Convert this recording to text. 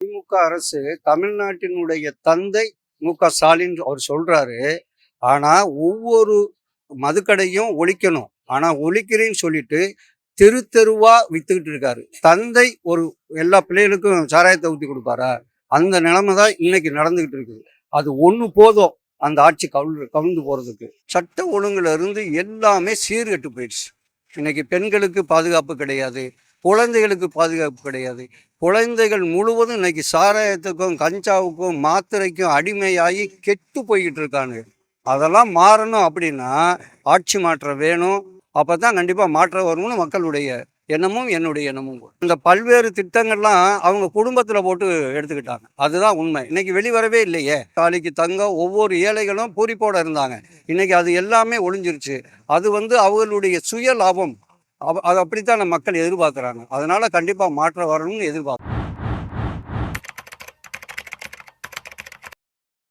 திமுக அரசு தமிழ்நாட்டினுடைய தந்தை மு.க. ஸ்டாலின் அவர் சொல்றாரு. ஆனா ஒவ்வொரு மதுக்கடையும் ஒழிக்கணும். ஆனா ஒழிக்கிறேன்னு சொல்லிட்டு தெரு தெருவா வித்துக்கிட்டு இருக்காரு. தந்தை ஒரு எல்லா பிள்ளைகளுக்கும் சாராயத்தை ஊத்தி கொடுப்பாரா? அந்த நிலைமை தான் இன்னைக்கு நடந்துகிட்டு இருக்குது. அது ஒண்ணு போதும் அந்த ஆட்சி கவிழ்ந்து போறதுக்கு. சட்ட ஒழுங்குல இருந்து எல்லாமே சீர்கெட்டு போயிடுச்சு. இன்னைக்கு பெண்களுக்கு பாதுகாப்பு கிடையாது, குழந்தைகளுக்கு பாதுகாப்பு கிடையாது. குழந்தைகள் முழுவதும் இன்னைக்கு சாராயத்துக்கும் கஞ்சாவுக்கும் மாத்திரைக்கும் அடிமையாகி கெட்டு போய்கிட்டு இருக்காங்க. அதெல்லாம் மாறணும் அப்படின்னா ஆட்சி மாற்றம் வேணும். அப்பதான் கண்டிப்பா மாற்றம் வரும்னு மக்களுடைய எண்ணமும் என்னுடைய எண்ணமும். இந்த பல்வேறு திட்டங்கள்லாம் அவங்க குடும்பத்துல போட்டு எடுத்துக்கிட்டாங்க. அதுதான் உண்மை. இன்னைக்கு வெளிவரவே இல்லையே. தாலிக்கு தங்கம் ஒவ்வொரு ஏழைகளும் பூரிப்போட இருந்தாங்க. இன்னைக்கு அது எல்லாமே ஒளிஞ்சிருச்சு. அது அவர்களுடைய சுய லாபம். அது அப்படித்தான் நம்ம மக்கள் எதிர்பார்க்குறாங்க. அதனால கண்டிப்பா மாற்றம் வரணும்னு எதிர்பார்க்குறோம்.